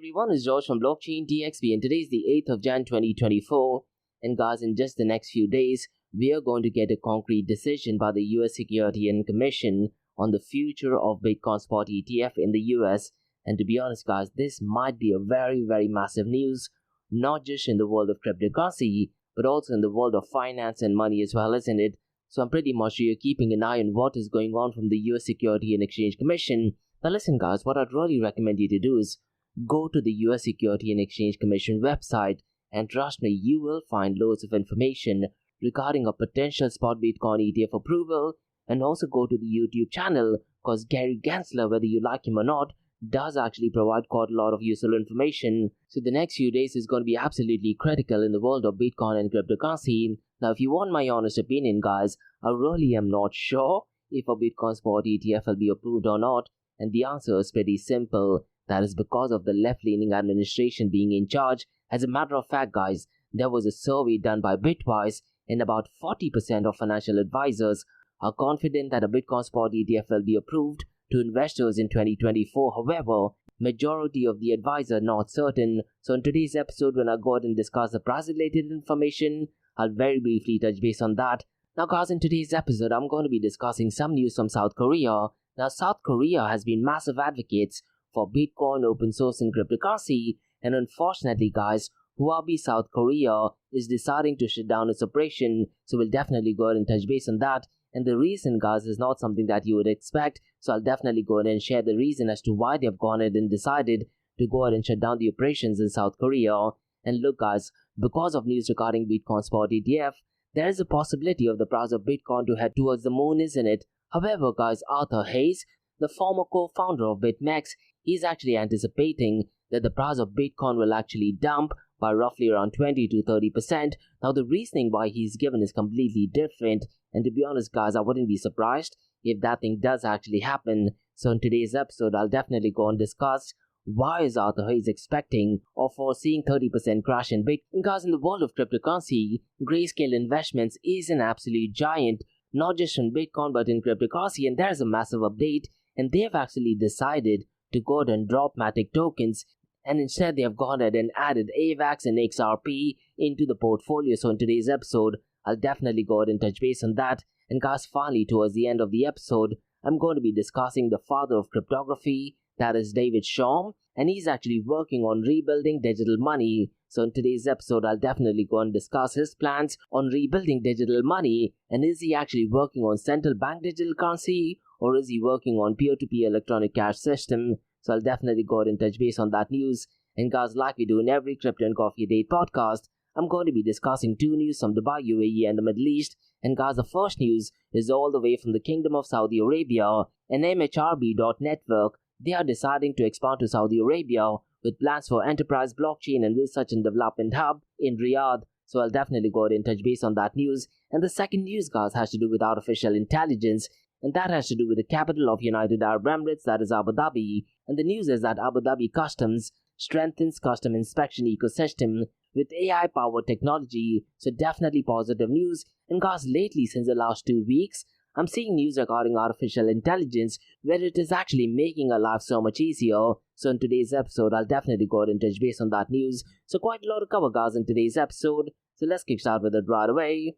everyone, it's George from Blockchain DXB and today is the 8th of Jan 2024 and guys, in just the next few days, we are going to get a concrete decision by the US Security and Commission on the future of Bitcoin spot ETF in the US. And to be honest guys, this might be a very massive news, not just in the world of cryptocurrency, but also in the world of finance and money as well, isn't it? So I'm pretty much sure you're keeping an eye on what is going on from the US Security and Exchange Commission. Now listen guys, what I'd really recommend you to do is go to the US Security and Exchange Commission website and trust me, you will find loads of information regarding a potential spot Bitcoin ETF approval, and also go to the YouTube channel because Gary Gensler, whether you like him or not, does actually provide quite a lot of useful information. So the next few days is going to be absolutely critical in the world of Bitcoin and cryptocurrency. Now if you want my honest opinion guys, I really am not sure if a Bitcoin spot ETF will be approved or not, and the answer is pretty simple. That is because of the left-leaning administration being in charge. As a matter of fact guys, there was a survey done by Bitwise and about 40% of financial advisors are confident that a Bitcoin spot ETF will be approved to investors in 2024. However, majority of the advisors are not certain. So in today's episode, when I go ahead and discuss the price-related information, I'll very briefly touch base on that. Now guys, in today's episode, I'm going to be discussing some news from South Korea. Now South Korea has been massive advocates for Bitcoin, open source and cryptocurrency, and unfortunately guys, Huobi South Korea is deciding to shut down its operation, so we'll definitely go ahead and touch base on that. And the reason guys is not something that you would expect, so I'll definitely go ahead and share the reason as to why they've gone ahead and decided to go ahead and shut down the operations in South Korea. And look guys, because of news regarding Bitcoin spot ETF, there is a possibility of the price of Bitcoin to head towards the moon, isn't it? However guys, Arthur Hayes, the former co-founder of BitMEX, he's actually anticipating that the price of Bitcoin will actually dump by roughly around 20 to 30%. Now the reasoning why he's given is completely different, and to be honest guys, I wouldn't be surprised if that thing does actually happen. So in today's episode, I'll definitely go and discuss why is Arthur Hayes expecting or foreseeing 30% crash in Bitcoin. Guys, in the world of cryptocurrency, Grayscale Investments is an absolute giant, not just in Bitcoin but in cryptocurrency, and there's a massive update, and they've actually decided to go ahead and drop Matic tokens, and instead they have gone ahead and added AVAX and XRP into the portfolio. So in today's episode, I'll definitely go ahead and touch base on that. And guys, finally, towards the end of the episode, I'm going to be discussing the father of cryptography, that is David Chaum, and he's actually working on rebuilding digital money. So in today's episode, I'll definitely go and discuss his plans on rebuilding digital money, and is he actually working on central bank digital currency, or is he working on peer-to-peer electronic cash system? So I'll definitely go ahead and touch base on that news. And guys, like we do in every Crypto and Coffee Date podcast, I'm going to be discussing two news from Dubai, UAE and the Middle East. And guys, the first news is all the way from the Kingdom of Saudi Arabia. And MHRB.network, they are deciding to expand to Saudi Arabia with plans for enterprise blockchain and research and development hub in Riyadh. So I'll definitely go ahead and touch base on that news. And the second news guys has to do with artificial intelligence, and that has to do with the capital of United Arab Emirates, that is Abu Dhabi. And the news is that Abu Dhabi Customs strengthens custom inspection ecosystem with AI-powered technology. So definitely positive news. And guys, lately since the last 2 weeks, I'm seeing news regarding artificial intelligence where it is actually making our life so much easier. So in today's episode, I'll definitely go ahead and touch base on that news. So quite a lot to cover guys in today's episode. So let's kickstart with it right away.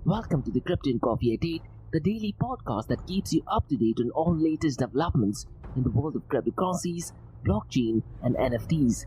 Welcome to the Crypto and Coffee Date, the daily podcast that keeps you up to date on all latest developments in the world of cryptocurrencies, blockchain, and NFTs.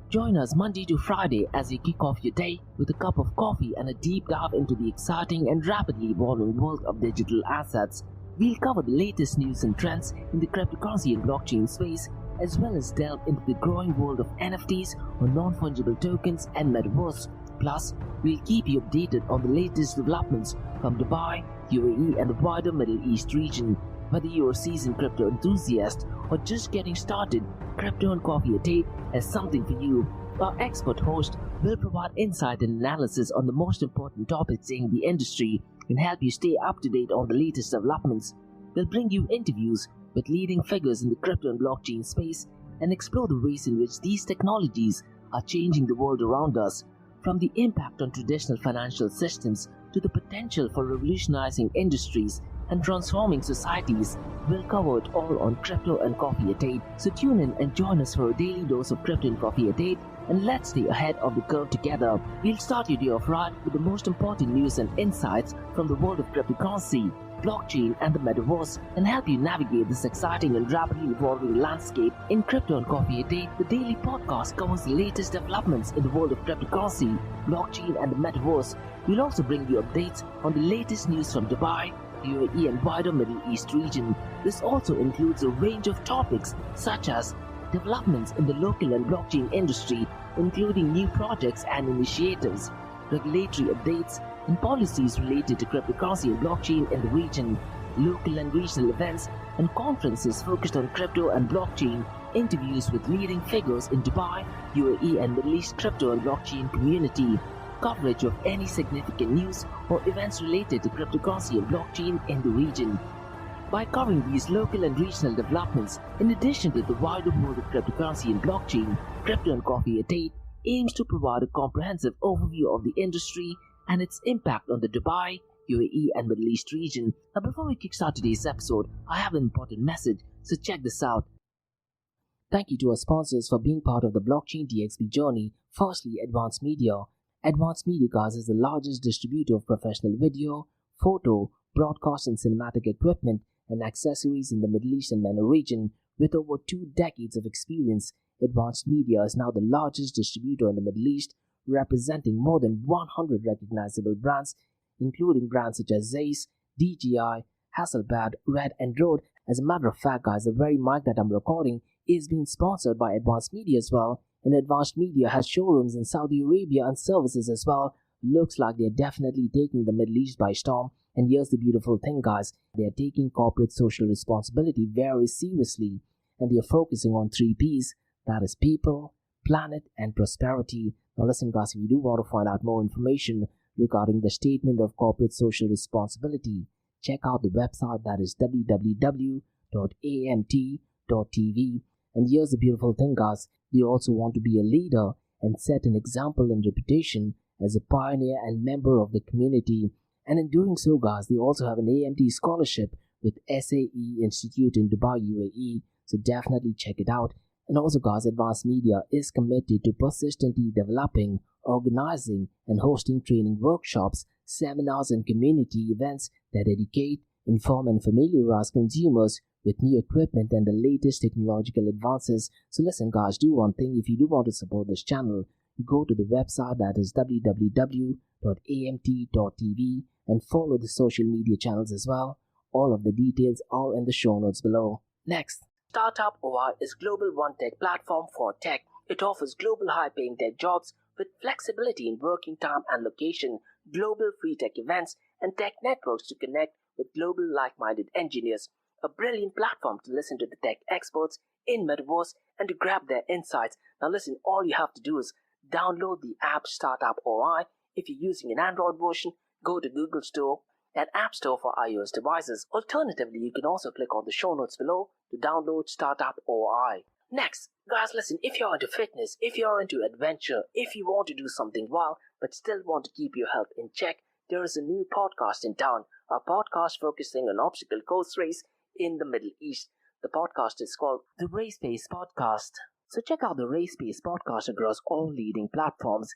Join us Monday to Friday as you kick off your day with a cup of coffee and a deep dive into the exciting and rapidly evolving world of digital assets. We'll cover the latest news and trends in the cryptocurrency and blockchain space, as well as delve into the growing world of NFTs or non-fungible tokens and metaverse. Plus, we'll keep you updated on the latest developments from Dubai, UAE and the wider Middle East region. Whether you're a seasoned crypto enthusiast or just getting started, Crypto and Coffee Date has something for you. Our expert host will provide insight and analysis on the most important topics in the industry and help you stay up to date on the latest developments. We'll bring you interviews with leading figures in the crypto and blockchain space and explore the ways in which these technologies are changing the world around us, from the impact on traditional financial systems to the potential for revolutionizing industries and transforming societies. We'll cover it all on Crypto and Coffee at 8. So tune in and join us for a daily dose of Crypto and Coffee at 8, and let's stay ahead of the curve together. We'll start your day off right with the most important news and insights from the world of cryptocurrency, blockchain and the metaverse, and help you navigate this exciting and rapidly evolving landscape. In Crypto and Coffee a Day, the daily podcast covers the latest developments in the world of cryptocurrency, blockchain and the metaverse. We'll also bring you updates on the latest news from Dubai, UAE and wider Middle East region. This also includes a range of topics such as developments in the local and blockchain industry, including new projects and initiatives, regulatory updates, and policies related to cryptocurrency and blockchain in the region, local and regional events and conferences focused on crypto and blockchain, interviews with leading figures in Dubai, UAE and Middle East crypto and blockchain community, coverage of any significant news or events related to cryptocurrency and blockchain in the region. By covering these local and regional developments, in addition to the wider world of cryptocurrency and blockchain, Crypto and Coffee at 8 aims to provide a comprehensive overview of the industry and its impact on the Dubai, UAE and Middle East region. Now before we kickstart today's episode, I have an important message, so check this out. Thank you to our sponsors for being part of the blockchain DXB journey. Firstly, Advanced Media. Advanced Media, guys, is the largest distributor of professional video, photo, broadcast and cinematic equipment and accessories in the Middle East and MENA region. With over 2 decades of experience, Advanced Media is now the largest distributor in the Middle East, representing more than 100 recognizable brands, including brands such as Zeiss, DJI, Hasselblad, Red and Rode. As a matter of fact, guys, the very mic that I'm recording is being sponsored by Advanced Media as well. And Advanced Media has showrooms in Saudi Arabia and services as well. Looks like they're definitely taking the Middle East by storm. And here's the beautiful thing, guys. They're taking corporate social responsibility very seriously. And they're focusing on 3 Ps. That is people, planet, and prosperity. Now listen, guys, if you do want to find out more information regarding the statement of corporate social responsibility, check out the website, that is www.amt.tv. And here's the beautiful thing, guys. They also want to be a leader and set an example and reputation as a pioneer and member of the community. And in doing so, guys, they also have an AMT scholarship with SAE Institute in Dubai, UAE. So definitely check it out. And also, guys, Advanced Media is committed to persistently developing, organizing, and hosting training workshops, seminars, and community events that educate, inform, and familiarize consumers with new equipment and the latest technological advances. So listen, guys, do one thing. If you do want to support this channel, go to the website, that is www.amt.tv, and follow the social media channels as well. All of the details are in the show notes below. Next, Startup OI is global one-tech platform for tech. It offers global high-paying tech jobs with flexibility in working time and location, global free tech events, and tech networks to connect with global like-minded engineers. A brilliant platform to listen to the tech experts in Metaverse and to grab their insights. Now listen, all you have to do is download the app Startup OI. If you're using an Android version, go to Google Store and App Store for iOS devices. Alternatively, you can also click on the show notes below to download Startup OI. Next, guys, listen, if you're into fitness, if you're into adventure, if you want to do something wild but still want to keep your health in check, there is a new podcast in town, a podcast focusing on obstacle course race in the Middle East. The podcast is called the Race Pace Podcast. So check out the Race Pace Podcast across all leading platforms.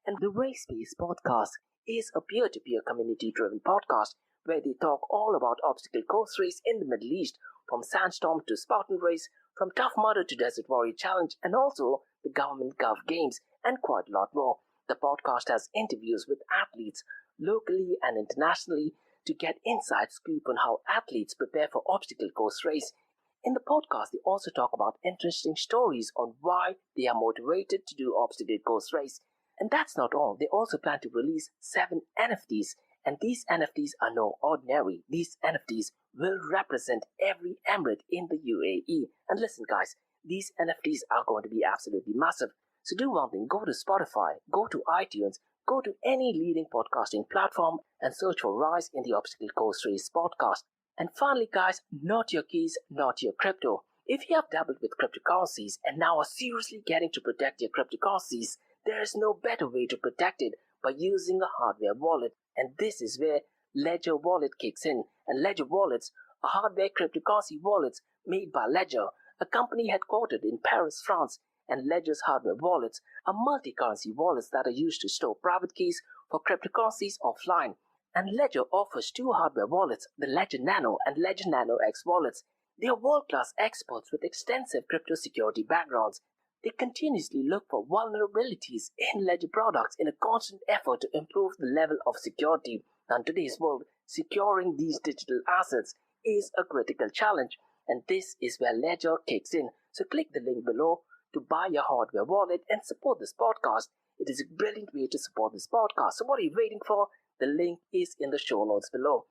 And the Race Pace Podcast is a peer-to-peer community-driven podcast where they talk all about obstacle course race in the Middle East, from Sandstorm to Spartan Race, from Tough Mudder to Desert Warrior Challenge, and also the Government Gov Games, and quite a lot more. The podcast has interviews with athletes locally and internationally to get inside scoop on how athletes prepare for obstacle course race. In the podcast, they also talk about interesting stories on why they are motivated to do obstacle course race. And that's not all. They also plan to release 7 NFTs. And these NFTs are no ordinary. These NFTs will represent every emirate in the UAE. And listen, guys, these NFTs are going to be absolutely massive. So do one thing. Go to Spotify, go to iTunes, go to any leading podcasting platform and search for Rise in the Obstacle Course Race podcast. And finally, guys, not your keys, not your crypto. If you have dabbled with cryptocurrencies and now are seriously getting to protect your cryptocurrencies, there is no better way to protect it by using a hardware wallet. And this is where Ledger Wallet kicks in, and Ledger Wallets are hardware cryptocurrency wallets made by Ledger, a company headquartered in Paris, France. And Ledger's hardware wallets are multi-currency wallets that are used to store private keys for cryptocurrencies offline. And Ledger offers two hardware wallets, the Ledger Nano and Ledger Nano X wallets. They are world-class experts with extensive crypto security backgrounds. They continuously look for vulnerabilities in Ledger products in a constant effort to improve the level of security. Now, in today's world, securing these digital assets is a critical challenge, and this is where Ledger kicks in. So click the link below to buy your hardware wallet and support this podcast. It is a brilliant way to support this podcast. So what are you waiting for? The link is in the show notes below.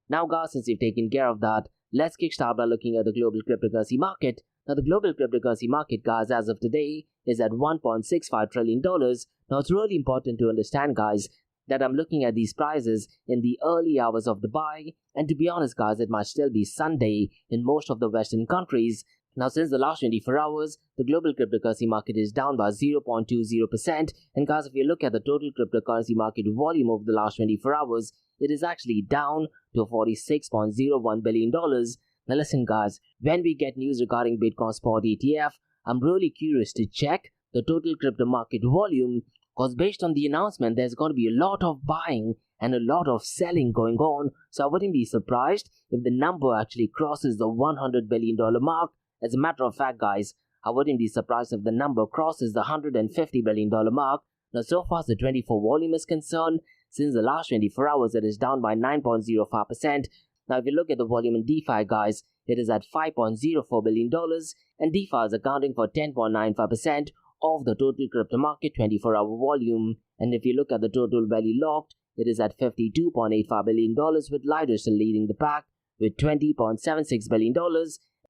Now guys, since you've taken care of that, let's kickstart by looking at the global cryptocurrency market. Now the global cryptocurrency market, guys, as of today is at $1.65 trillion. Now it's really important to understand, guys, that I'm looking at these prices in the early hours of the buy. And to be honest, guys, it might still be Sunday in most of the Western countries. Now, since the last 24 hours, the global cryptocurrency market is down by 0.20%. And guys, if you look at the total cryptocurrency market volume over the last 24 hours, it is actually down to $46.01 billion. Now listen, guys, when we get news regarding Bitcoin Spot ETF, I'm really curious to check the total crypto market volume, because based on the announcement, there's going to be a lot of buying and a lot of selling going on. So I wouldn't be surprised if the number actually crosses the $100 billion mark. As a matter of fact, guys, I wouldn't be surprised if the number crosses the $150 billion mark. Now, so far as the 24 volume is concerned, since the last 24 hours, it is down by 9.05%. Now, if you look at the volume in DeFi, guys, it is at $5.04 billion, and DeFi is accounting for 10.95% of the total crypto market 24-hour volume. And if you look at the total value locked, it is at $52.85 billion, with Lido still leading the pack with $20.76 billion.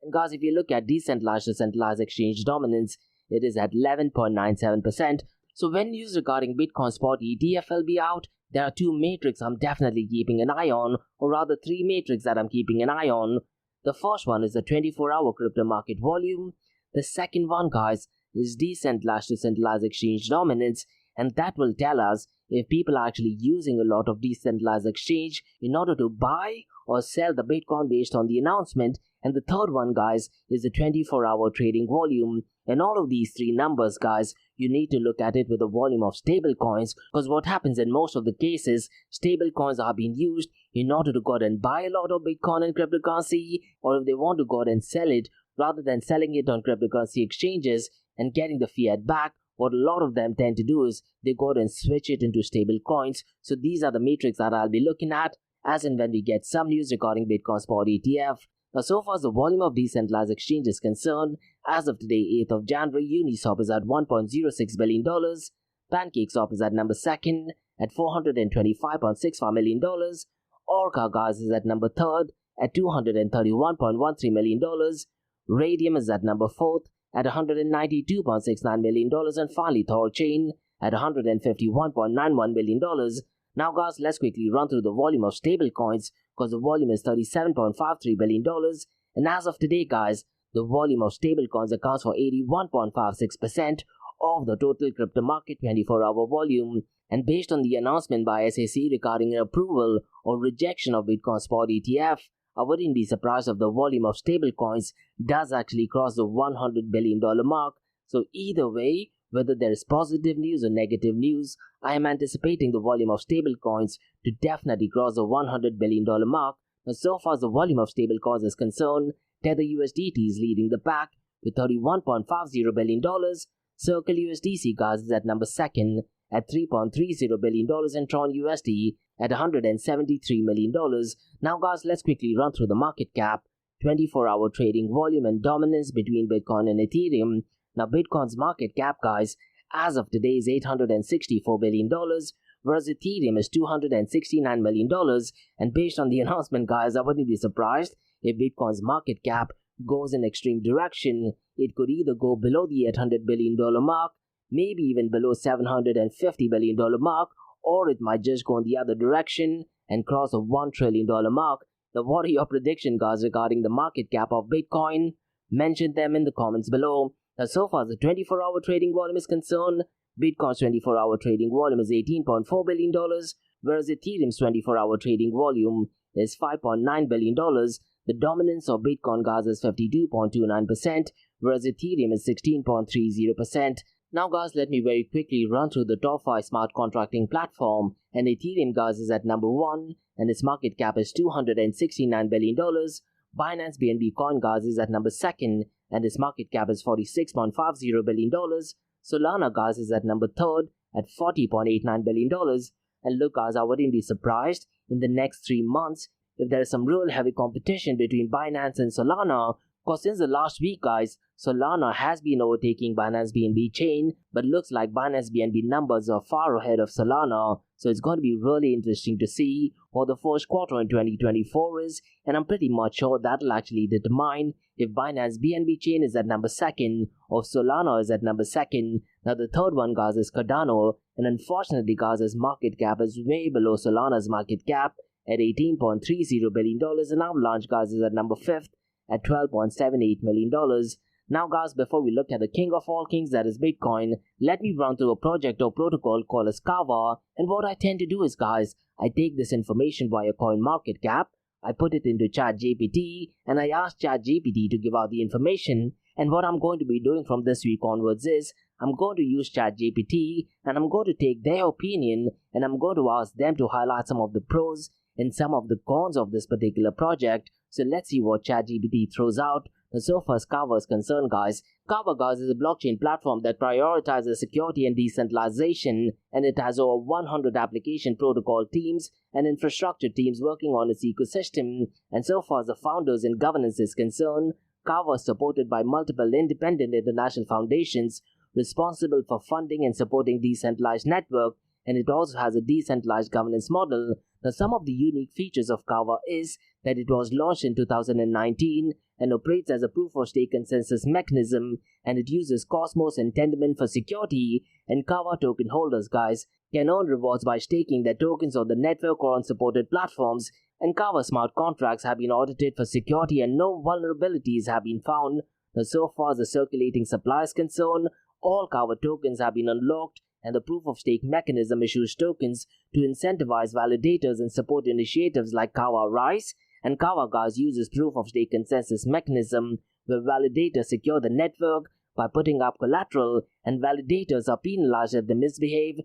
And guys, if you look at decentralized to centralized exchange dominance, it is at 11.97%. So when news regarding Bitcoin Spot ETF will be out, there are two metrics I'm definitely keeping an eye on, or rather three metrics that I'm keeping an eye on. The first one is the 24-hour crypto market volume. The second one, guys, is decentralized to centralized exchange dominance, and that will tell us if people are actually using a lot of decentralized exchange in order to buy or sell the Bitcoin based on the announcement. And the third one, guys, is the 24-hour trading volume. And all of these three numbers, guys, you need to look at it with the volume of stable coins, because what happens in most of the cases, stable coins are being used in order to go out and buy a lot of Bitcoin and cryptocurrency, or if they want to go out and sell it, rather than selling it on cryptocurrency exchanges and getting the fiat back, what a lot of them tend to do is they go out and switch it into stable coins. So these are the metrics that I'll be looking at as and when we get some news regarding Bitcoin Spot ETF. Now, so far as the volume of decentralized exchange is concerned, as of today, 8th of January, Uniswap is at $1.06 billion, PancakeSwap is at number 2nd at $425.65 million, Orca, guys, is at number 3rd at $231.13 million, Radium is at number 4th at $192.69 million, and finally Thorchain at $151.91 million. Now, guys, let's quickly run through the volume of stable coins, because the volume is $37.53 billion. And as of today, guys, the volume of stable coins accounts for 81.56% of the total crypto market 24-hour volume. And based on the announcement by SEC regarding approval or rejection of Bitcoin Spot ETF, I wouldn't be surprised if the volume of stable coins does actually cross the $100 billion mark. So either way, whether there is positive news or negative news, I am anticipating the volume of stable coins to definitely cross the $100 billion mark. Now, so far as the volume of stable coins is concerned, Tether USDT is leading the pack with $31.50 billion. Circle USDC, guys, is at number 2nd at $3.30 billion, and Tron USD at $173 million. Now, guys, let's quickly run through the market cap, 24-hour trading volume and dominance between Bitcoin and Ethereum. Now, Bitcoin's market cap, guys, as of today is $864 billion, whereas Ethereum is $269 million. And based on the announcement, guys, I wouldn't be surprised if Bitcoin's market cap goes in extreme direction. It could either go below the $800 billion mark, maybe even below $750 billion mark, or it might just go in the other direction and cross a $1 trillion mark. Now, what are your predictions, guys, regarding the market cap of Bitcoin? Mention them in the comments below. Now, so far as the 24-hour trading volume is concerned, Bitcoin's 24-hour trading volume is $18.4 billion, whereas Ethereum's 24-hour trading volume is $5.9 billion. The dominance of Bitcoin guys is 52.29%, whereas Ethereum is 16.30%. Now guys, let me very quickly run through the top 5 smart contracting platform, and Ethereum guys is at number 1 and its market cap is $269 billion. Binance BNB Coin guys is at number 2nd and its market cap is $46.50 billion. Solana guys is at number 3rd at $40.89 billion. And look guys, I wouldn't be surprised in the next 3 months if there is some real heavy competition between Binance and Solana, because since the last week guys, Solana has been overtaking Binance BNB chain, but looks like Binance BNB numbers are far ahead of Solana, so it's going to be really interesting to see what the first quarter in 2024 is, and I'm pretty much sure that'll actually determine if Binance BNB chain is at number 2nd or Solana is at number 2nd. Now the third one guys is Cardano, and unfortunately guys, its market cap is way below Solana's market cap at $18.30 billion, and Avalanche guys is at number 5th at $12.78 million. Now guys, before we look at the king of all kings, that is Bitcoin, let me run through a project or protocol called as Kava. And what I tend to do is guys, I take this information via CoinMarketCap, I put it into ChatGPT, and I ask ChatGPT to give out the information. And what I'm going to be doing from this week onwards is, I'm going to use ChatGPT and I'm going to take their opinion and I'm going to ask them to highlight some of the pros and some of the cons of this particular project. So let's see what ChatGPT throws out. So far as Kava is concerned guys, Kava guys is a blockchain platform that prioritizes security and decentralization, and it has over 100 application protocol teams and infrastructure teams working on its ecosystem. And so far as the founders and governance is concerned, Kava is supported by multiple independent international foundations responsible for funding and supporting decentralized network, and it also has a decentralized governance model. Now, some of the unique features of Kava is that it was launched in 2019 and operates as a proof-of-stake consensus mechanism, and it uses Cosmos and Tendermint for security, and Kava token holders guys can earn rewards by staking their tokens on the network or on supported platforms, and Kava smart contracts have been audited for security and no vulnerabilities have been found. Now, so far as the circulating supply is concerned, all Kava tokens have been unlocked, and the proof-of-stake mechanism issues tokens to incentivize validators and support initiatives like Kava Rise. And Kava guys uses proof-of-stake consensus mechanism where validators secure the network by putting up collateral, and validators are penalized if they misbehave,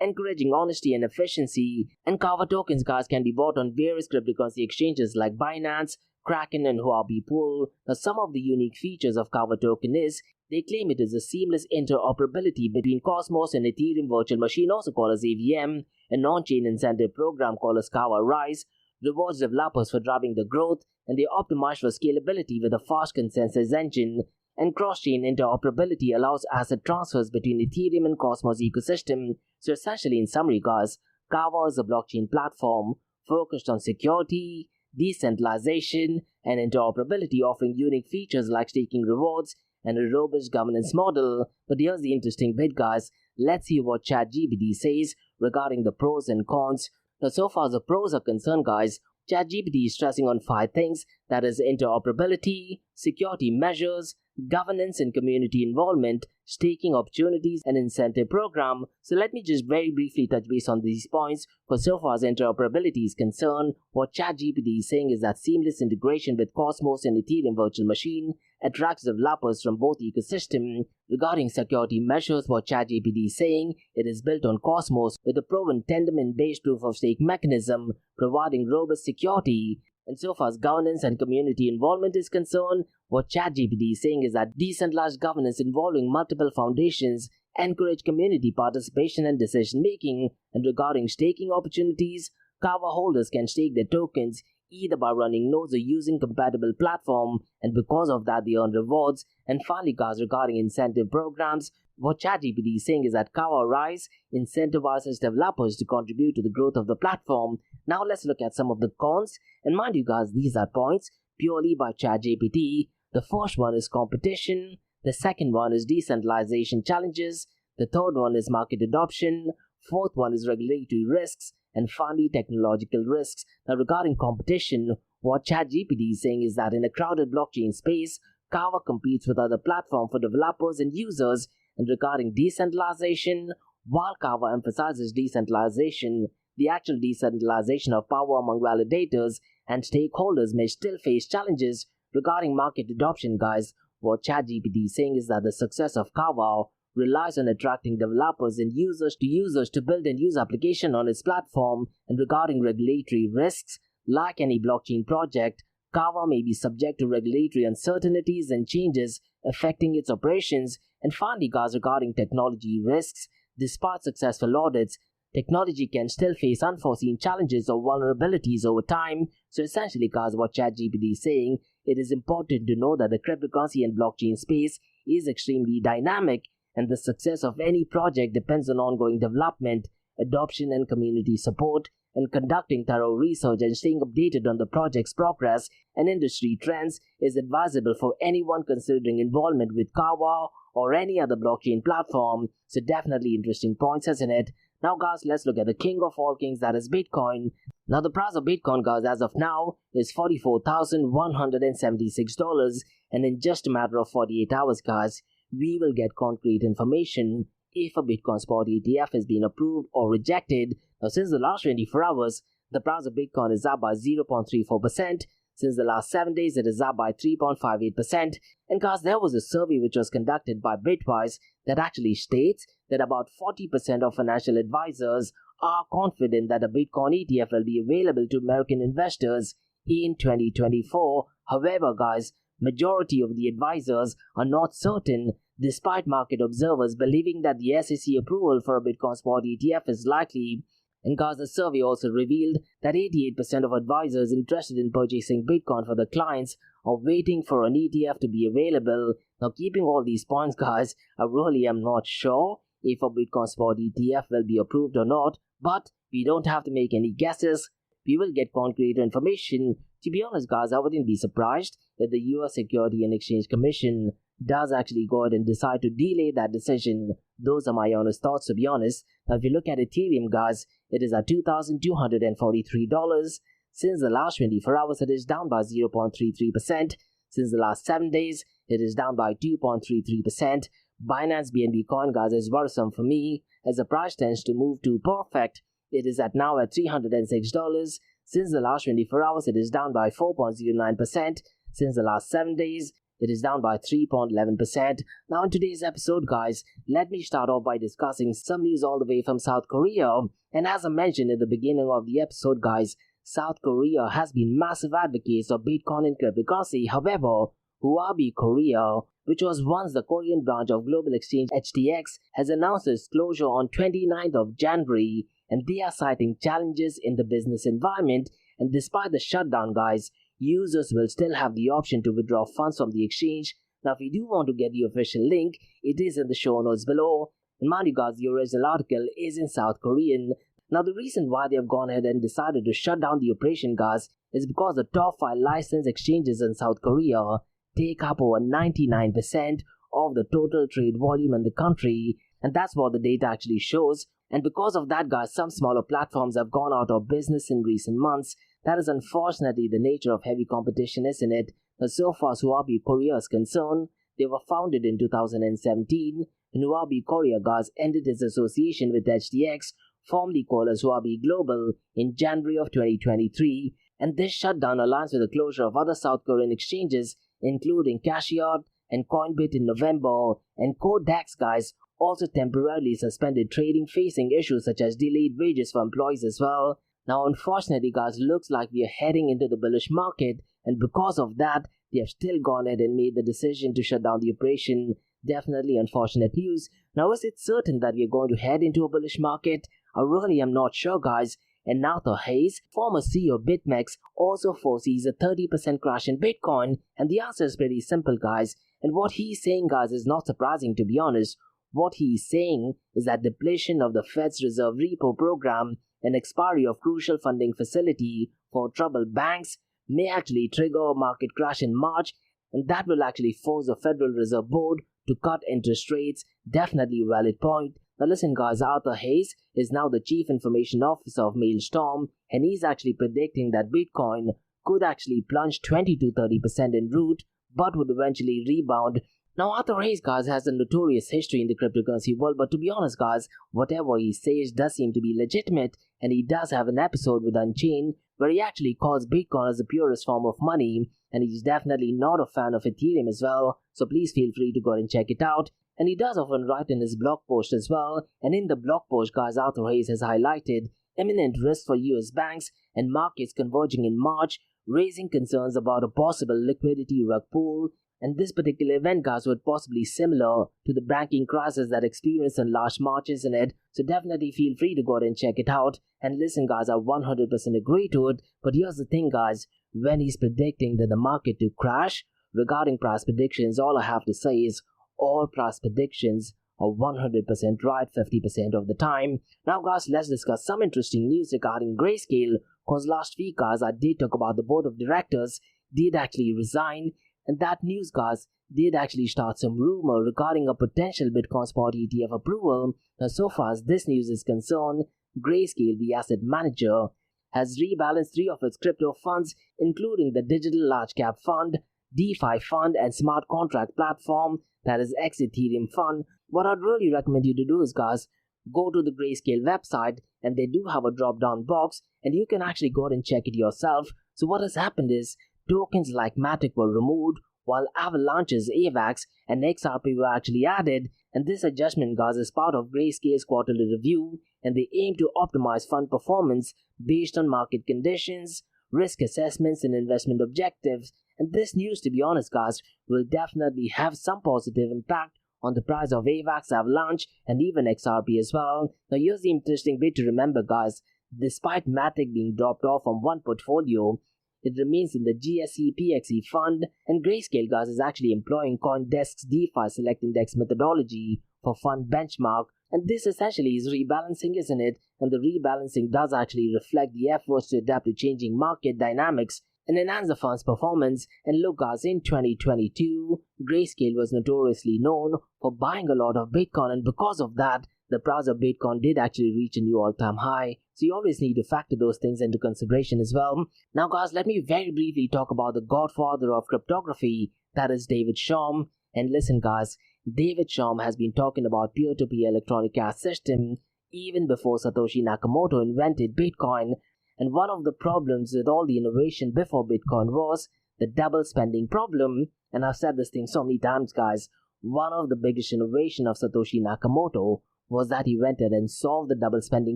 encouraging honesty and efficiency. And Kava tokens guys can be bought on various cryptocurrency exchanges like Binance, Kraken and huobi-korea. Now some of the unique features of Kava token is they claim it is a seamless interoperability between Cosmos and Ethereum virtual machine, also called as AVM, an on-chain incentive program called as Kava Rise, rewards developers for driving the growth, and they optimize for scalability with a fast consensus engine. And cross-chain interoperability allows asset transfers between Ethereum and Cosmos ecosystem. So essentially, in summary guys, Kava is a blockchain platform focused on security, decentralization, and interoperability, offering unique features like staking rewards and a robust governance model. But here's the interesting bit guys, let's see what ChatGPT says regarding the pros and cons. Now so far as the pros are concerned guys, ChatGPT is stressing on 5 things, that is interoperability, security measures, governance and community involvement, staking opportunities, and incentive program. So let me just very briefly touch base on these points. For so far as interoperability is concerned, what ChatGPT is saying is that seamless integration with Cosmos and Ethereum virtual machine attracts developers from both ecosystems. Regarding security measures, what ChatGPT is saying, it is built on Cosmos with a proven Tendermint-based proof-of-stake mechanism providing robust security. And so far as governance and community involvement is concerned, what ChatGPT is saying is that decentralized governance involving multiple foundations encourage community participation and decision making. And regarding staking opportunities, Kava holders can stake their tokens either by running nodes or using compatible platform, and because of that they earn rewards. And finally guys, regarding incentive programs, what ChatGPT is saying is that Kava Rise incentivizes developers to contribute to the growth of the platform. Now let's look at some of the cons, and mind you guys, these are points purely by ChatGPT. The first one is competition, the second one is decentralization challenges, the third one is market adoption, fourth one is regulatory risks, and finally technological risks. Now regarding competition, what ChatGPT is saying is that in a crowded blockchain space, Kava competes with other platforms for developers and users. And regarding decentralization, while Kava emphasizes decentralization, the actual decentralization of power among validators and stakeholders may still face challenges regarding market adoption, guys. What ChatGPT is saying is that the success of Kava relies on attracting developers and users to build and use application on its platform. And regarding regulatory risks, like any blockchain project, Kava may be subject to regulatory uncertainties and changes affecting its operations. And finally, guys, regarding technology risks, despite successful audits, technology can still face unforeseen challenges or vulnerabilities over time. So essentially, guys, what ChatGPT is saying, it is important to know that the cryptocurrency and blockchain space is extremely dynamic, and the success of any project depends on ongoing development, adoption, and community support. And conducting thorough research and staying updated on the project's progress and industry trends is advisable for anyone considering involvement with Kava or any other blockchain platform. So definitely interesting points, isn't it? Now, guys, let's look at the king of all kings, that is Bitcoin. Now, the price of Bitcoin, guys, as of now is $44,176, and in just a matter of 48 hours, guys, we will get concrete information if a Bitcoin spot ETF has been approved or rejected. Now, since the last 24 hours, the price of Bitcoin is up by 0.34%. Since the last 7 days, it is up by 3.58%. And guys, there was a survey which was conducted by Bitwise that actually states that about 40% of financial advisors are confident that a Bitcoin ETF will be available to American investors in 2024. However, guys, majority of the advisors are not certain, despite market observers believing that the SEC approval for a Bitcoin spot ETF is likely. And guys, the survey also revealed that 88% of advisors interested in purchasing Bitcoin for their clients are waiting for an ETF to be available. Now, keeping all these points, guys, I really am not sure if a Bitcoin spot ETF will be approved or not, but we don't have to make any guesses. We will get concrete information. To be honest, guys, I wouldn't be surprised if the US Security and Exchange Commission does actually go ahead and decide to delay that decision. Those are my honest thoughts, to be honest. Now, if you look at Ethereum, guys, it is at $2,243. Since the last 24 hours, it is down by 0.33%. Since the last 7 days, it is down by 2.33%. Binance BNB coin, guys, is worrisome for me as the price tends to move too perfect. It is now at $306. Since the last 24 hours, it is down by 4.09%. Since the last 7 days, it is down by 3.11%. Now, in today's episode, guys, let me start off by discussing some news all the way from South Korea. And as I mentioned in the beginning of the episode, guys, South Korea has been massive advocates of Bitcoin and cryptocurrency. However, huobi-korea, which was once the Korean branch of global exchange HTX, has announced its closure on 29th of January, and they are citing challenges in the business environment. And despite the shutdown, guys, users will still have the option to withdraw funds from the exchange. Now, if you do want to get the official link, it is in the show notes below. And mind you, guys, the original article is in South Korean. Now, the reason why they have gone ahead and decided to shut down the operation, guys, is because the top 5 licensed exchanges in South Korea take up over 99% of the total trade volume in the country. And that's what the data actually shows. And because of that, guys, some smaller platforms have gone out of business in recent months. That is unfortunately the nature of heavy competition, isn't it? Now, so far as huobi-korea is concerned, they were founded in 2017, and huobi-korea, guys, ended its association with HTX, formerly called as Huobi Global, in January of 2023. And this shutdown aligns with the closure of other South Korean exchanges, including Cashiot and Coinbit in November, and Codex, guys, also temporarily suspended trading, facing issues such as delayed wages for employees as well. Now, unfortunately, guys, looks like we are heading into the bullish market, and because of that, they have still gone ahead and made the decision to shut down the operation. Definitely unfortunate news. Now, is it certain that we are going to head into a bullish market? I really am not sure, guys. And Arthur Hayes, former CEO of BitMEX, also foresees a 30% crash in Bitcoin, and the answer is pretty simple, guys. And what he's saying, guys, is not surprising, to be honest. What he's saying is that depletion of the Fed's reserve repo program and expiry of crucial funding facility for troubled banks may actually trigger a market crash in March, and that will actually force the Federal Reserve Board to cut interest rates. Definitely a valid point. Now listen, guys, Arthur Hayes is now the Chief Information Officer of Maelstrom, and he's actually predicting that Bitcoin could actually plunge 20 to 30% en route, but would eventually rebound Now, Arthur Hayes, guys, has a notorious history in the cryptocurrency world, but to be honest, guys, whatever he says does seem to be legitimate, and he does have an episode with Unchained where he actually calls Bitcoin as the purest form of money, and he's definitely not a fan of Ethereum as well, so please feel free to go and check it out. And he does often write in his blog post as well, and in the blog post, guys, Arthur Hayes has highlighted imminent risk for US banks and markets converging in March, raising concerns about a possible liquidity rug pull. And this particular event, guys, was possibly similar to the banking crisis that experienced in last March, isn't it? So definitely feel free to go and check it out. And listen, guys, I 100% agree to it. But here's the thing, guys, when he's predicting that the market to crash, regarding price predictions, all I have to say is all price predictions are 100% right 50% of the time. Now, guys, let's discuss some interesting news regarding Grayscale, because last week, guys, I did talk about the board of directors did actually resign. And that news, guys, did actually start some rumor regarding a potential Bitcoin spot ETF approval. Now, so far as this news is concerned, Grayscale, the asset manager, has rebalanced 3 of its crypto funds, including the Digital Large Cap Fund, DeFi Fund, and Smart Contract Platform, that is Ethereum Fund. What I'd really recommend you to do is, guys, go to the Grayscale website, and they do have a drop-down box, and you can actually go and check it yourself. So what has happened is, tokens like Matic were removed, while Avalanche's AVAX and XRP were actually added, and this adjustment, guys, is part of Grayscale's quarterly review, and they aim to optimize fund performance based on market conditions, risk assessments, and investment objectives. And this news, to be honest, guys, will definitely have some positive impact on the price of AVAX, Avalanche, and even XRP as well. Now, here's the interesting bit to remember, guys. Despite Matic being dropped off from one portfolio, it remains in the GSE PXE fund, and Grayscale, guys, is actually employing CoinDesk's DeFi Select Index methodology for fund benchmark, and this essentially is rebalancing, isn't it? And the rebalancing does actually reflect the efforts to adapt to changing market dynamics and enhance the fund's performance. And look, guys, in 2022, Grayscale was notoriously known for buying a lot of Bitcoin, and because of that, the price of Bitcoin did actually reach a new all-time high. So you always need to factor those things into consideration as well. Now, guys, let me very briefly talk about the godfather of cryptography, that is David Chaum. And listen, guys, David Chaum has been talking about peer-to-peer electronic cash system even before Satoshi Nakamoto invented Bitcoin. And one of the problems with all the innovation before Bitcoin was the double spending problem. And I've said this thing so many times, guys. One of the biggest innovation of Satoshi Nakamoto was that he went ahead and solved the double spending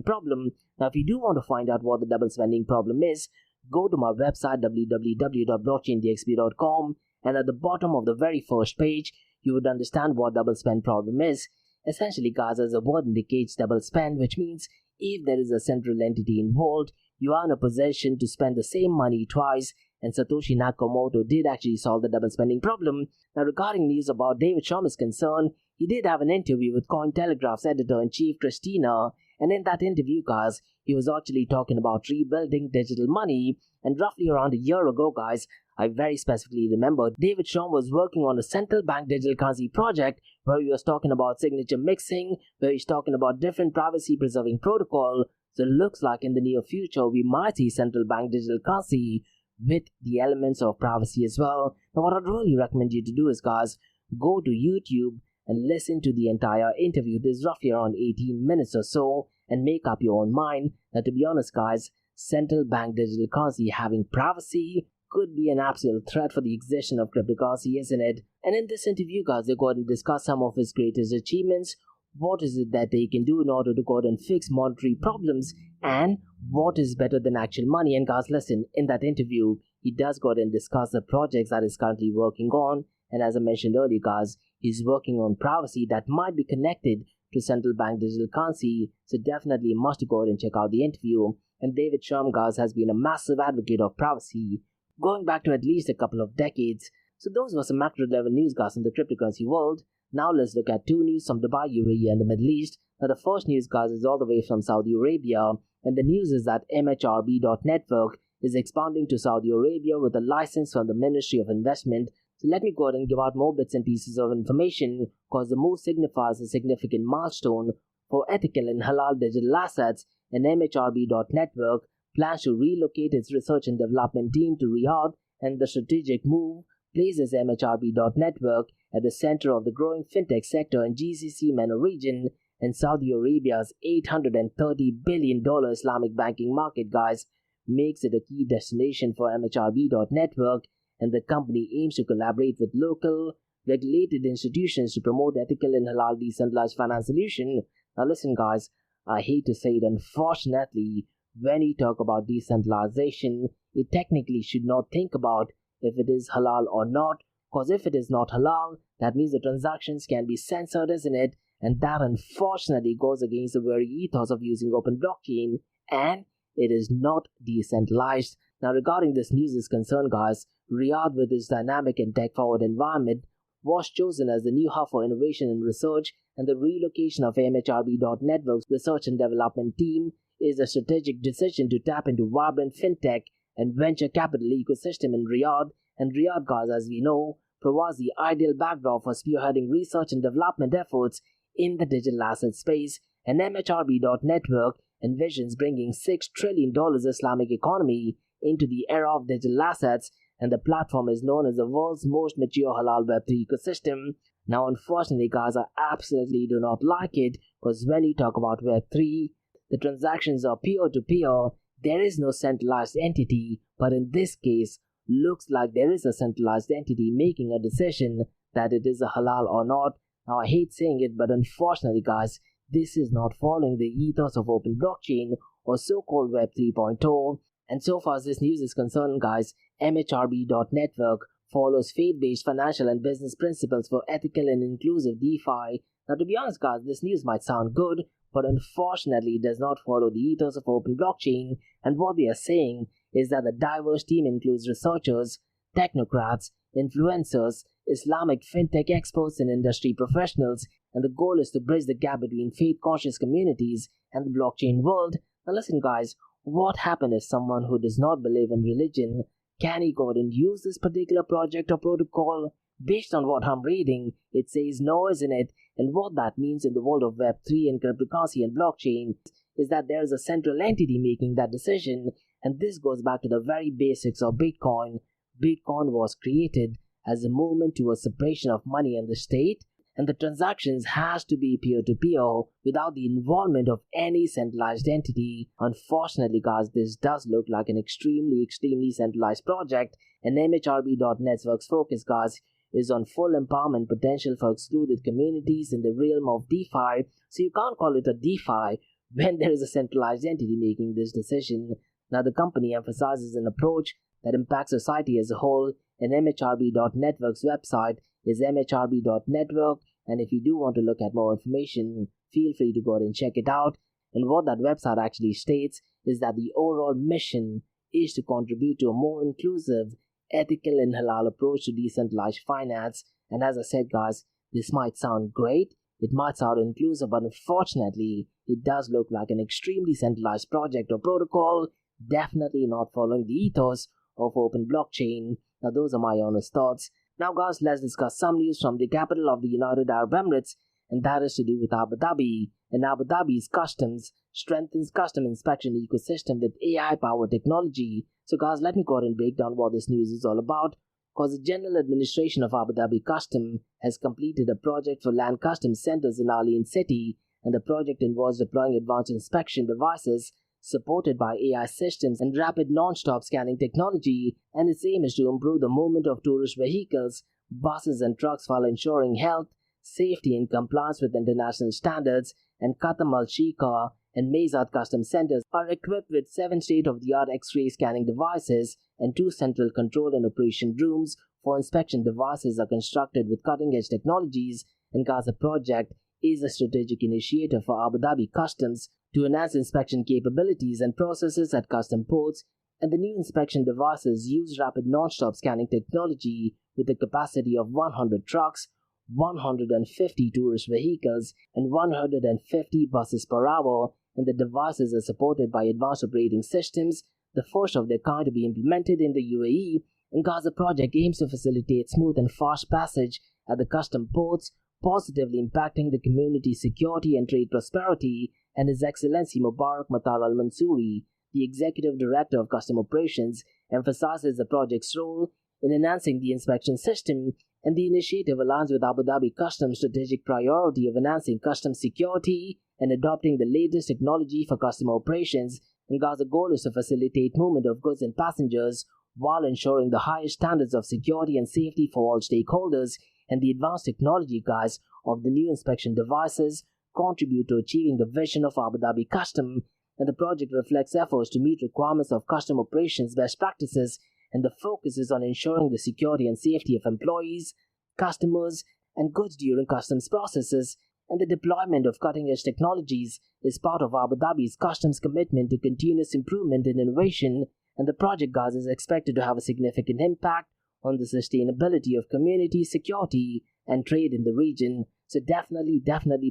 problem. Now, if you do want to find out what the double spending problem is, go to my website www.blockchaindxb.com, and at the bottom of the very first page, you would understand what double spend problem is. Essentially, guys, as the word indicates, double spend, which means if there is a central entity involved, you are in a position to spend the same money twice, and Satoshi Nakamoto did actually solve the double spending problem. Now, regarding news about David Chaum is concerned, he did have an interview with Cointelegraph's editor-in-chief, Christina, and in that interview, guys, he was actually talking about rebuilding digital money. And roughly around a year ago, guys, I very specifically remember David Chaum was working on a central bank digital currency project where he was talking about signature mixing, where he's talking about different privacy-preserving protocol. So it looks like in the near future, we might see central bank digital currency with the elements of privacy as well. Now, what I'd really recommend you to do is, guys, go to YouTube and listen to the entire interview. There's roughly around 18 minutes or so, and make up your own mind. Now, to be honest, guys, central bank digital currency having privacy could be an absolute threat for the existence of cryptocurrency, isn't it? And in this interview, guys, they go ahead and discuss some of his greatest achievements. What is it that they can do in order to go ahead and fix monetary problems, and what is better than actual money? And guys, listen, in that interview, he does go ahead and discuss the projects that he's currently working on. And as I mentioned earlier, guys, he's working on privacy that might be connected to central bank digital currency. So definitely must go ahead and check out the interview. And David Chaum, guys, has been a massive advocate of privacy, going back to at least a couple of decades. So those were some macro level news, guys, in the cryptocurrency world. Now let's look at 2 news from Dubai, UAE, and the Middle East. Now the first news, guys, is all the way from Saudi Arabia, and the news is that MHRB.network is expanding to Saudi Arabia with a license from the Ministry of Investment. So let me go ahead and give out more bits and pieces of information, because the move signifies a significant milestone for ethical and halal digital assets, and MHRB.network plans to relocate its research and development team to Riyadh, and the strategic move places MHRB.network at the center of the growing fintech sector in GCC MENA region and Saudi Arabia's $830 billion Islamic banking market, guys, makes it a key destination for MHRB.network, and the company aims to collaborate with local regulated institutions to promote ethical and halal decentralized finance solution. Now listen, guys, I hate to say it, unfortunately, when you talk about decentralization, it technically should not think about if it is halal or not, because if it is not halal, that means the transactions can be censored, isn't it? And that unfortunately goes against the very ethos of using open blockchain, and it is not decentralized. Now regarding this news is concerned, guys, Riyadh, with its dynamic and tech-forward environment, was chosen as the new hub for innovation and research, and the relocation of MHRB.network's research and development team is a strategic decision to tap into vibrant fintech and venture capital ecosystem in Riyadh. And Riyadh, guys, as we know, provides the ideal backdrop for spearheading research and development efforts in the digital asset space, and MHRB.network envisions bringing $6 trillion Islamic economy into the era of digital assets, and the platform is known as the world's most mature halal Web3 ecosystem. Now, unfortunately, guys, I absolutely do not like it, because when you talk about Web3, the transactions are peer-to-peer. There is no centralized entity, but in this case, looks like there is a centralized entity making a decision that it is a halal or not. Now, I hate saying it, but unfortunately, guys, this is not following the ethos of open blockchain or so-called Web 3.0. And so far as this news is concerned, guys, MHRB.network follows faith-based financial and business principles for ethical and inclusive DeFi. Now, to be honest, guys, this news might sound good, but unfortunately it does not follow the ethos of open blockchain, and what they are saying is that the diverse team includes researchers, technocrats, influencers, Islamic fintech experts and industry professionals, and the goal is to bridge the gap between faith-conscious communities and the blockchain world. Now listen, guys, what happens if someone who does not believe in religion, can he go and use this particular project or protocol? Based on what I'm reading, it says no, isn't it? And what that means in the world of Web3 and cryptocurrency and blockchain is that there is a central entity making that decision, and this goes back to the very basics of Bitcoin. Bitcoin was created as a movement towards separation of money and the state, and the transactions has to be peer-to-peer without the involvement of any centralized entity. Unfortunately, guys, this does look like an extremely centralized project, and MHRB.network's focus, guys, is on full empowerment potential for excluded communities in the realm of DeFi. So you can't call it a DeFi when there is a centralized entity making this decision. Now, the company emphasizes an approach that impacts society as a whole, and MHRB.network's website is mhrb.network, and if you do want to look at more information, feel free to go ahead and check it out. And what that website actually states is that the overall mission is to contribute to a more inclusive, ethical and halal approach to decentralized finance. And as I said, guys, this might sound great, it might sound inclusive, but unfortunately, it does look like an extremely centralized project or protocol, definitely not following the ethos of open blockchain. Now, those are my honest thoughts. Now, guys, let's discuss some news from the capital of the United Arab Emirates, and that is to do with Abu Dhabi. And Abu Dhabi's customs strengthens custom inspection ecosystem with AI-powered technology. So, guys, let me go ahead and break down what this news is all about. Because the General Administration of Abu Dhabi Custom has completed a project for land customs centers in Alian City, and the project involves deploying advanced inspection devices supported by AI systems and rapid non-stop scanning technology, and its aim is to improve the movement of tourist vehicles, buses and trucks while ensuring health, safety and compliance with international standards. And Khatam al-Sheikha and Mezat custom centers are equipped with 7 state-of-the-art X-ray scanning devices, and 2 central control and operation rooms for inspection devices are constructed with cutting-edge technologies. And Gaza project is a strategic initiative for Abu Dhabi Customs to enhance inspection capabilities and processes at custom ports, and the new inspection devices use rapid non-stop scanning technology with a capacity of 100 trucks, 150 tourist vehicles, and 150 buses per hour, and the devices are supported by advanced operating systems, the first of their kind to be implemented in the UAE. And Gaza project aims to facilitate smooth and fast passage at the custom ports, positively impacting the community's security and trade prosperity. And His Excellency Mubarak Matar al-Mansouri, the Executive Director of Custom Operations, emphasizes the project's role in enhancing the inspection system And the initiative aligns with Abu Dhabi Customs' strategic priority of enhancing customs security and adopting the latest technology for customer operations. And Gaza goal is to facilitate movement of goods and passengers while ensuring the highest standards of security and safety for all stakeholders. And the advanced technology, guys, of the new inspection devices contribute to achieving the vision of Abu Dhabi Custom. And the project reflects efforts to meet requirements of custom operations best practices, and the focus is on ensuring the security and safety of employees, customers, and goods during customs processes. And the deployment of cutting-edge technologies is part of Abu Dhabi's customs commitment to continuous improvement and innovation. And the project, guys, is expected to have a significant impact on the sustainability of community security and trade in the region. So definitely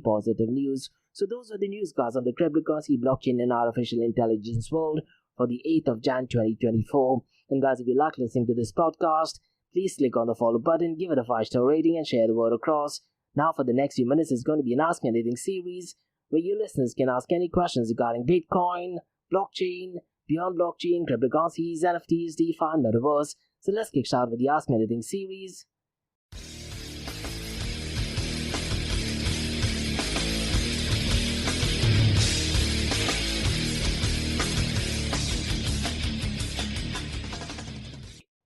positive news. So those are the news, guys, on the cryptocurrency, blockchain, and artificial intelligence world for the 8th of Jan 2024. And guys, if you like listening to this podcast, please click on the follow button, give it a 5-star rating, and share the word across. Now for the next few minutes is going to be an Ask Me Anything series where you listeners can ask any questions regarding Bitcoin, blockchain, beyond blockchain, cryptocurrencies, NFTs, DeFi, and Metaverse. So let's kick start with the Ask Me Anything series.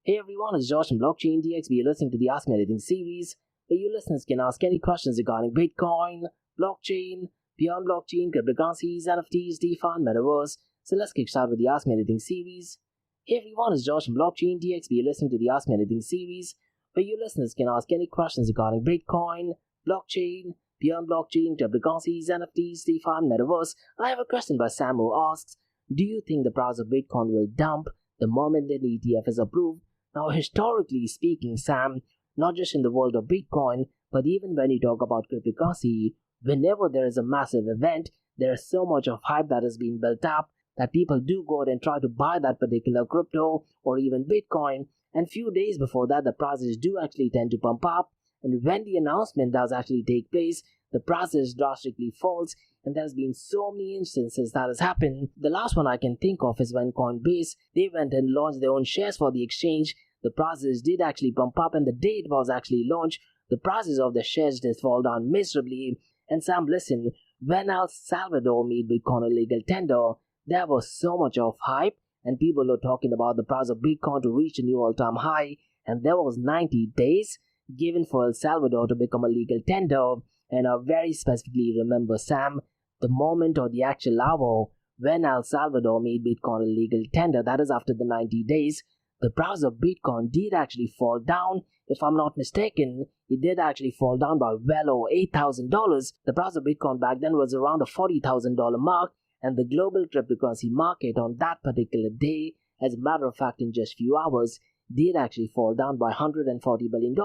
Hey everyone, it's Josh from Blockchain DXB. You're listening to the Ask Me Anything series where you listeners can ask any questions regarding Bitcoin, blockchain, beyond blockchain, cryptocurrencies, NFTs, DeFi, and Metaverse. So let's kick start with the Ask Me Anything series. Hey everyone, it's Josh from Blockchain DXB. You're listening to the Ask Me Anything series where you listeners can ask any questions regarding Bitcoin, blockchain, beyond blockchain, cryptocurrencies, NFTs, DeFi, and Metaverse. I have a question by Sam who asks, do you think the price of Bitcoin will dump the moment an ETF is approved? Now, historically speaking, Sam, not just in the world of Bitcoin, but even when you talk about cryptocurrency, whenever there is a massive event, there is so much of hype that has been built up that people do go out and try to buy that particular crypto or even Bitcoin. And few days before that, the prices do actually tend to pump up. And when the announcement does actually take place, the prices drastically falls. And there's been so many instances that has happened. The last one I can think of is when Coinbase, they went and launched their own shares for the exchange. The prices did actually pump up, and the day it was actually launched, the prices of the shares did fall down miserably. And Sam, listen, when El Salvador made Bitcoin a legal tender, there was so much of hype, and people were talking about the price of Bitcoin to reach a new all-time high, and there was 90 days given for El Salvador to become a legal tender. And I very specifically remember, Sam, the moment or the actual hour when El Salvador made Bitcoin a legal tender, that is after the 90 days, the price of Bitcoin did actually fall down. If I'm not mistaken, it did actually fall down by well over $8,000. The price of Bitcoin back then was around the $40,000 mark, and the global cryptocurrency market on that particular day, as a matter of fact, in just few hours, did actually fall down by $140 billion.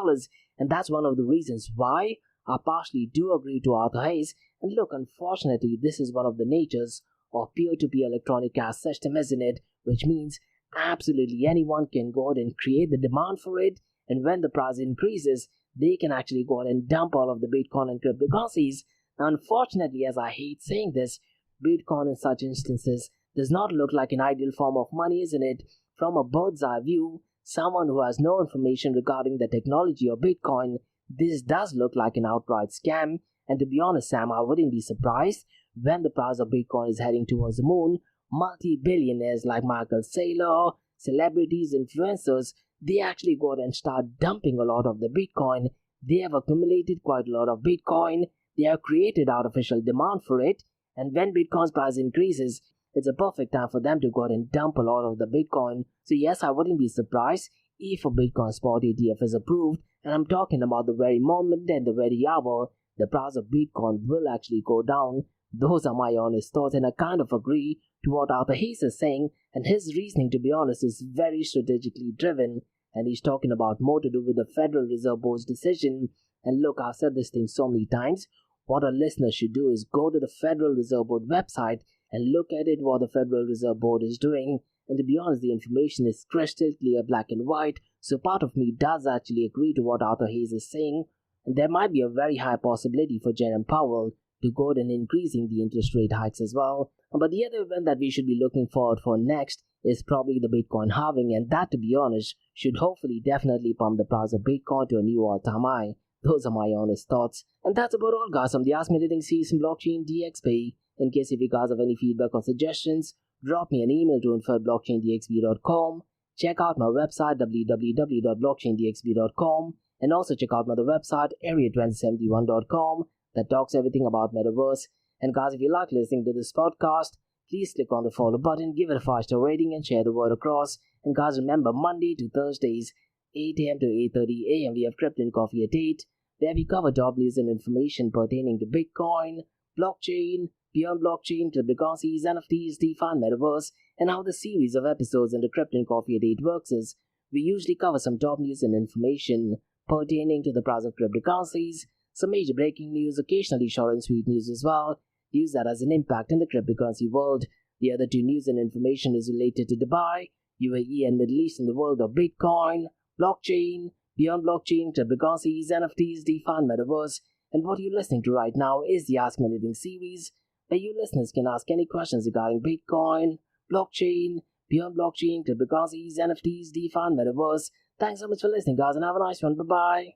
And that's one of the reasons why I partially do agree to Arthur Hayes. And look, unfortunately, this is one of the natures of peer-to-peer electronic cash system, isn't it? Which means absolutely anyone can go out and create the demand for it, and when the price increases, they can actually go out and dump all of the Bitcoin and cryptocurrencies. Now, unfortunately, as I hate saying this, Bitcoin in such instances does not look like an ideal form of money, isn't it? From a bird's eye view, someone who has no information regarding the technology of Bitcoin, this does look like an outright scam. And to be honest, Sam, I wouldn't be surprised when the price of Bitcoin is heading towards the moon. Multi-billionaires like Michael Saylor, celebrities, influencers, they actually go out and start dumping a lot of the Bitcoin. They have accumulated quite a lot of Bitcoin. They have created artificial demand for it. And when Bitcoin's price increases, it's a perfect time for them to go out and dump a lot of the Bitcoin. So yes, I wouldn't be surprised if a Bitcoin spot ETF is approved. And I'm talking about the very moment and the very hour the price of Bitcoin will actually go down. Those are my honest thoughts, and I kind of agree to what Arthur Hayes is saying, and his reasoning, to be honest, is very strategically driven, and he's talking about more to do with the Federal Reserve Board's decision. And look, I've said this thing so many times, what our listeners should do is go to the Federal Reserve Board website and look at it, what the Federal Reserve Board is doing. And to be honest, the information is crystal clear, black and white, so part of me does actually agree to what Arthur Hayes is saying. And there might be a very high possibility for Jerome Powell to go ahead and increasing the interest rate hikes as well. But the other event that we should be looking forward for next is probably the Bitcoin halving, and that, to be honest, should hopefully definitely pump the price of Bitcoin to a new all-time high. Those are my honest thoughts. And that's about all, guys, from the Ask Me Anything series from Blockchain DXB. In case if you guys have any feedback or suggestions, drop me an email to info@blockchaindxb.com. Check out my website www.blockchaindxb.com, and also check out my other website area2071.com that talks everything about metaverse. And guys, if you like listening to this podcast, please click on the follow button, give it a 5-star rating, and share the word across. And guys, remember, Monday to Thursdays, 8 a.m. to 8:30 a.m. we have Crypto and Coffee at 8. There we cover top news and information pertaining to Bitcoin, blockchain, beyond blockchain, cryptocurrencies, NFTs, DeFi, and metaverse. And how the series of episodes in the Crypto and Coffee at 8 works is, we usually cover some top news and information pertaining to the price of cryptocurrencies, some major breaking news, occasionally short and sweet news as well, news that has an impact in the cryptocurrency world. The other two news and information is related to Dubai, UAE, and Middle East in the world of Bitcoin, blockchain, beyond blockchain, cryptocurrencies, NFTs, DeFi, and metaverse. And what you're listening to right now is the Ask Me Anything series, where you listeners can ask any questions regarding Bitcoin, blockchain, beyond blockchain, cryptocurrencies, NFTs, DeFi, and metaverse. Thanks so much for listening, guys, and have a nice one. Bye-bye.